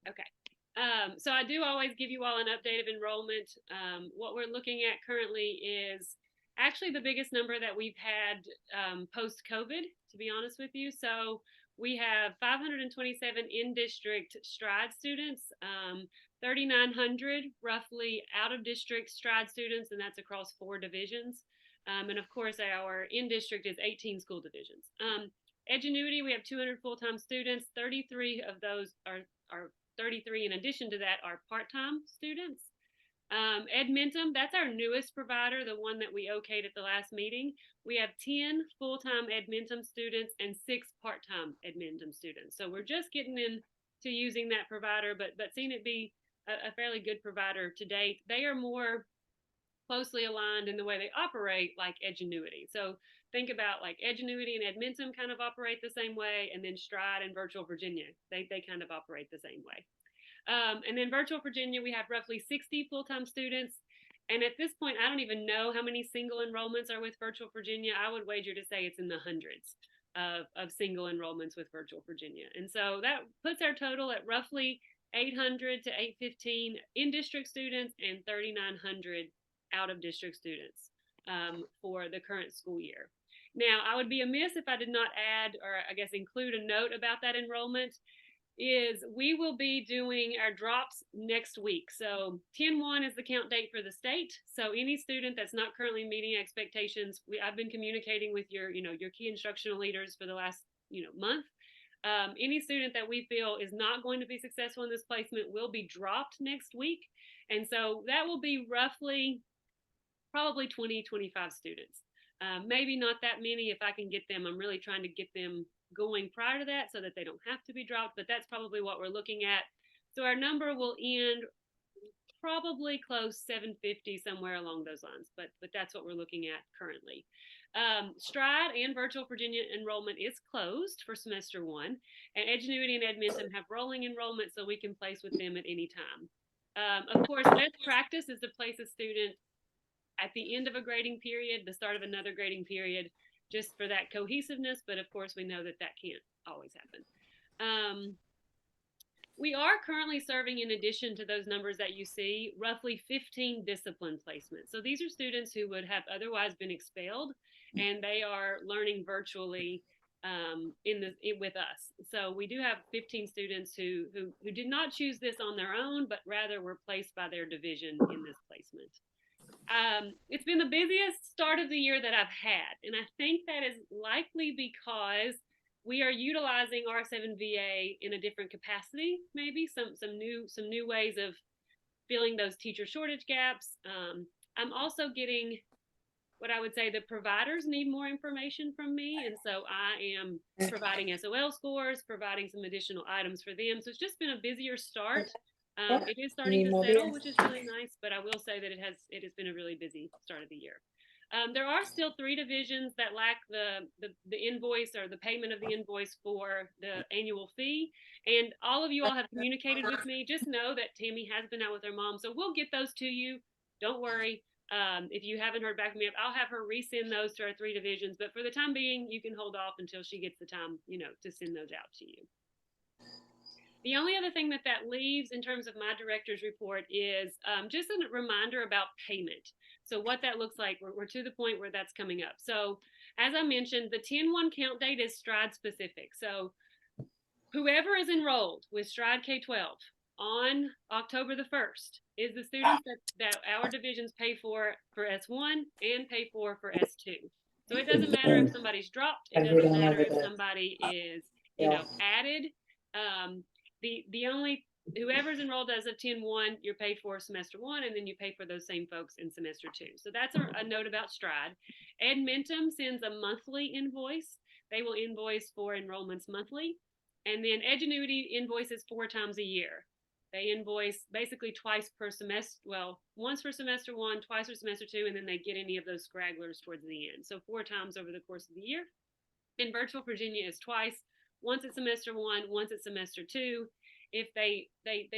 Okay. So I do always give you all an update of enrollment. What we're looking at currently is actually the biggest number that we've had post-COVID, to be honest with you. So we have 527 in-district STRIDE students, 3,900 roughly out-of-district STRIDE students, and that's across 4 divisions. And of course, our in-district is 18 school divisions. Edgenuity, we have 200 full-time students. 33 of those are 33 in addition to that are part-time students. Edmentum, that's our newest provider, the one that we okayed at the last meeting. We have 10 full-time Edmentum students and 6 part-time Edmentum students. So we're just getting into using that provider, but seeing it be a fairly good provider to date. They are more closely aligned in the way they operate like Edgenuity. So think about like Edgenuity and Edmentum kind of operate the same way, and then Stride and Virtual Virginia, they kind of operate the same way. And then Virtual Virginia, we have roughly 60 full-time students. And at this point, I don't even know how many single enrollments are with Virtual Virginia. I would wager to say it's in the hundreds of single enrollments with Virtual Virginia. And so that puts our total at roughly 800 to 815 in-district students and 3,900 out-of-district students for the current school year. Now, I would be amiss if I did not add, or I guess include a note about that enrollment, is we will be doing our drops next week. So 10-1 is the count date for the state. So any student that's not currently meeting expectations, I've been communicating with your key instructional leaders for the last month. Any student that we feel is not going to be successful in this placement will be dropped next week. And so that will be roughly probably 20, 25 students. Maybe not that many if I can get them. I'm really trying to get them going prior to that so that they don't have to be dropped, but that's probably what we're looking at. So our number will end probably close 750, somewhere along those lines, but that's what we're looking at currently. Stride and Virtual Virginia enrollment is closed for semester 1, and Edgenuity and Edmentum have rolling enrollment, so we can place with them at any time. Of course, best practice is to place a student at the end of a grading period, the start of another grading period, just for that cohesiveness. But of course, we know that can't always happen. We are currently serving, in addition to those numbers that you see, roughly 15 discipline placements. So these are students who would have otherwise been expelled, and they are learning virtually with us. So we do have 15 students who did not choose this on their own, but rather were placed by their division in this placement. It's been the busiest start of the year that I've had, and I think that is likely because we are utilizing R7 VA in a different capacity, maybe some new ways of filling those teacher shortage gaps. I'm also getting what I would say the providers need more information from me, and so I am providing SOL scores, providing some additional items for them. So it's just been a busier start. It is starting to settle, which is really nice, but I will say that it has been a really busy start of the year. There are still 3 divisions that lack the invoice or the payment of the invoice for the annual fee, and all of you all have communicated with me. Just know that Tammy has been out with her mom, so we'll get those to you. Don't worry. If you haven't heard back from me, I'll have her resend those to our 3 divisions, but for the time being, you can hold off until she gets the time, to send those out to you. The only other thing that leaves in terms of my director's report is just a reminder about payment. So what that looks like, we're to the point where that's coming up. So as I mentioned, the 10-1 count date is Stride specific. So whoever is enrolled with Stride K-12 on October the 1st is the students that our divisions pay for S1 and pay for S2. So it doesn't matter if somebody's dropped. It doesn't matter if somebody is, added. The only whoever's enrolled as of 10-1, you're paid for semester 1, and then you pay for those same folks in semester 2. So that's a note about Stride. Edmentum sends a monthly invoice. They will invoice for enrollments monthly. And then Edgenuity invoices 4 times a year. They invoice basically twice per semester. Well, once for semester 1, twice for semester 2, and then they get any of those scragglers towards the end. So 4 times over the course of the year. And Virtual Virginia is twice. Once at semester 1, once at semester 2. If they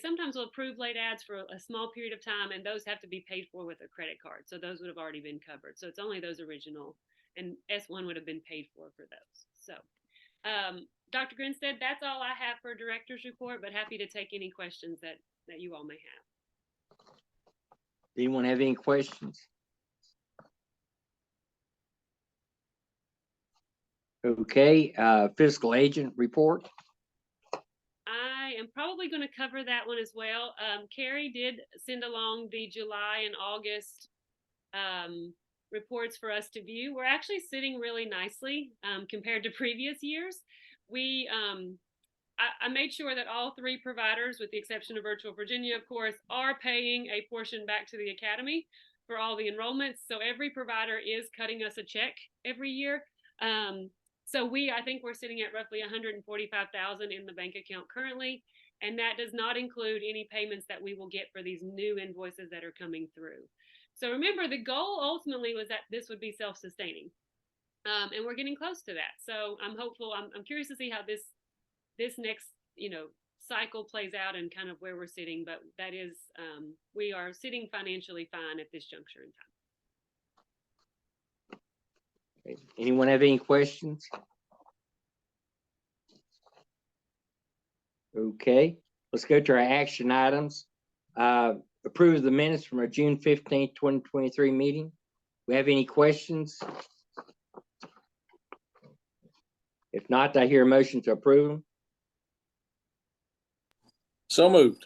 sometimes will approve late ads for a small period of time, and those have to be paid for with a credit card. So those would have already been covered. So it's only those original, and S1 would have been paid for those. So Dr. Grinstead, that's all I have for director's report, but happy to take any questions that you all may have. Anyone have any questions? Okay, fiscal agent report. I am probably going to cover that one as well. Carrie did send along the July and August reports for us to view. We're actually sitting really nicely compared to previous years. I made sure that all three providers, with the exception of Virtual Virginia, of course, are paying a portion back to the Academy for all the enrollments. So every provider is cutting us a check every year. So I think we're sitting at roughly $145,000 in the bank account currently, and that does not include any payments that we will get for these new invoices that are coming through. So remember, the goal ultimately was that this would be self-sustaining, and we're getting close to that. So I'm hopeful. I'm curious to see how this next cycle plays out and kind of where we're sitting. But that is, we are sitting financially fine at this juncture in time. Okay. Anyone have any questions? Okay, let's go to our action items. Approve the minutes from our June 15th, 2023 meeting. We have any questions? If not, I hear a motion to approve them. So moved.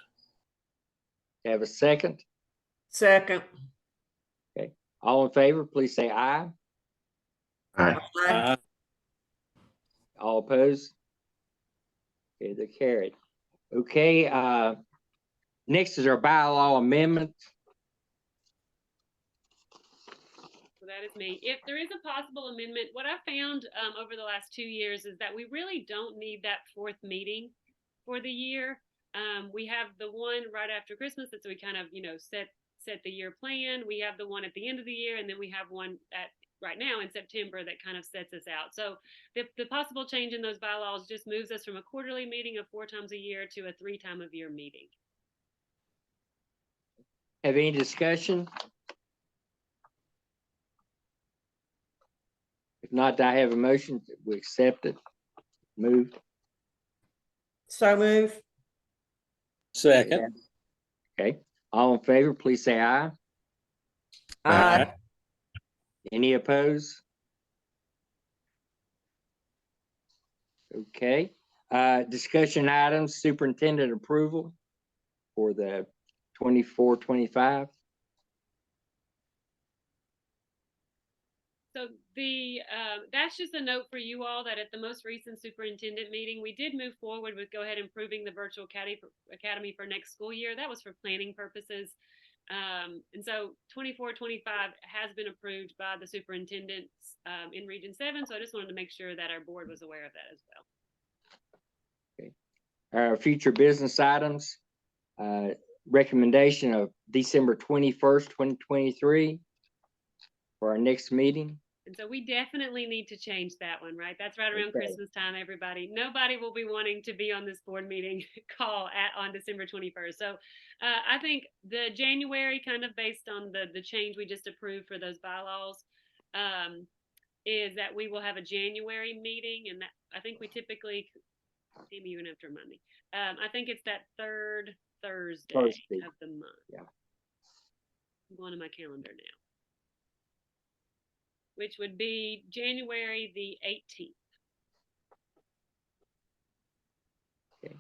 Have a second? Second. Okay, all in favor, please say aye. Aye. Aye. All opposed? Okay, they're carried. Okay, next is our bylaw amendment. So that is me. If there is a possible amendment, what I found over the last 2 years is that we really don't need that fourth meeting for the year. We have the one right after Christmas, that's so we kind of set the year plan. We have the one at the end of the year, and then we have one at right now in September that kind of sets us out. So the possible change in those bylaws just moves us from a quarterly meeting of 4 times a year to a 3 time a year meeting. Have any discussion? If not, I have a motion. We accept it. Moved. So move. Second. Okay. All in favor, please say aye. Aye. Any opposed? Okay. Discussion items, superintendent approval for the 24-25. So that's just a note for you all that at the most recent superintendent meeting, we did move forward with go ahead and improving the virtual academy for next school year. That was for planning purposes. And so 24-25 has been approved by the superintendents in Region 7. So I just wanted to make sure that our board was aware of that as well. Okay. Our future business items, recommendation of December 21st, 2023 for our next meeting. And so we definitely need to change that one, right? That's right around Christmas time, everybody. Nobody will be wanting to be on this board meeting call on December 21st. So I think the January, kind of based on the change we just approved for those bylaws, is that we will have a January meeting. And that I think we typically, Amy, you're going to have to remind me. I think it's that third Thursday of the month. Yeah. I'm going to my calendar now, which would be January the 18th. Okay.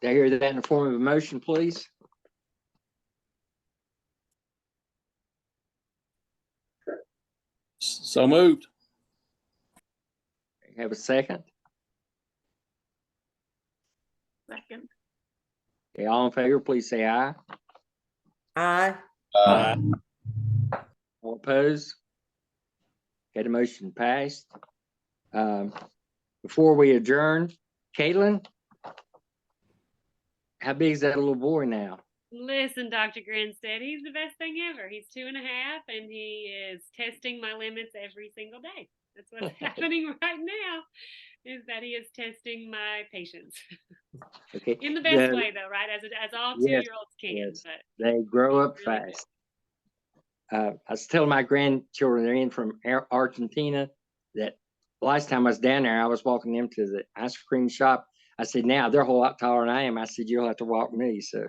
Did I hear that in the form of a motion, please? So moved. Have a second? Second. Okay, all in favor, please say aye. Aye. Aye. All opposed? Okay, the motion passed. Before we adjourn, Caitlin, how big is that little boy now? Listen, Dr. Grinstead, he's the best thing ever. He's 2.5, and he is testing my limits every single day. That's what's happening right now, is that he is testing my patience. Okay. In the best way, though, right? As all 2-year-olds can. Yes. But They grow up really fast. I was telling my grandchildren, they're in from Argentina, that last time I was down there, I was walking them to the ice cream shop. I said, now they're a whole lot taller than I am. I said, you'll have to walk me. So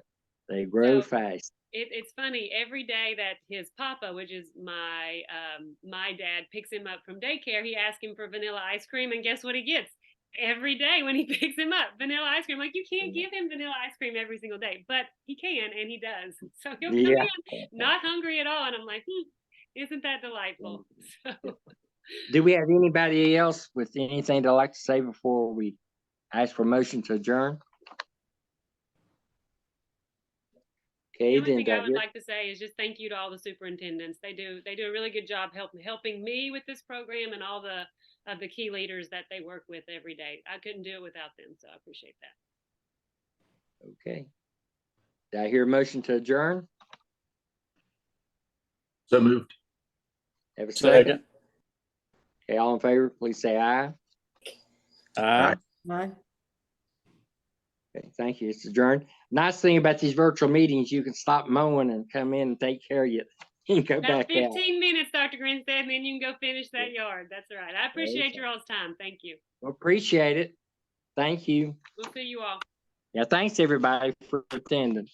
they grow So- fast. It's funny, every day that his papa, which is my dad, picks him up from daycare, he asks him for vanilla ice cream, and guess what he gets? Every day when he picks him up, vanilla ice cream. Like, you can't give him vanilla ice cream every single day, but he can, and he does. So he'll come Yeah. in not hungry at all, and I'm like, isn't that delightful? So Do we have anybody else with anything they'd like to say before we ask for motion to adjourn? the Okay, only then. thing I would like to say is just thank you to all the superintendents. They do a really good job helping me with this program, and all the key leaders that they work with every day. I couldn't do it without them, so I appreciate that. Okay. Did I hear a motion to adjourn? So moved. Have a second? Second. Okay, all in favor, please say aye. Aye. Aye. Okay, thank you. It's adjourned. Nice thing about these virtual meetings, you can stop mowing and come in and take care of you. You can go About back out. 15 minutes, Dr. Grinstead, and then you can go finish that yard. That's all right. I appreciate Okay. your all's time. Thank you. Appreciate it. Thank you. We'll see you all. Yeah, thanks everybody for attending.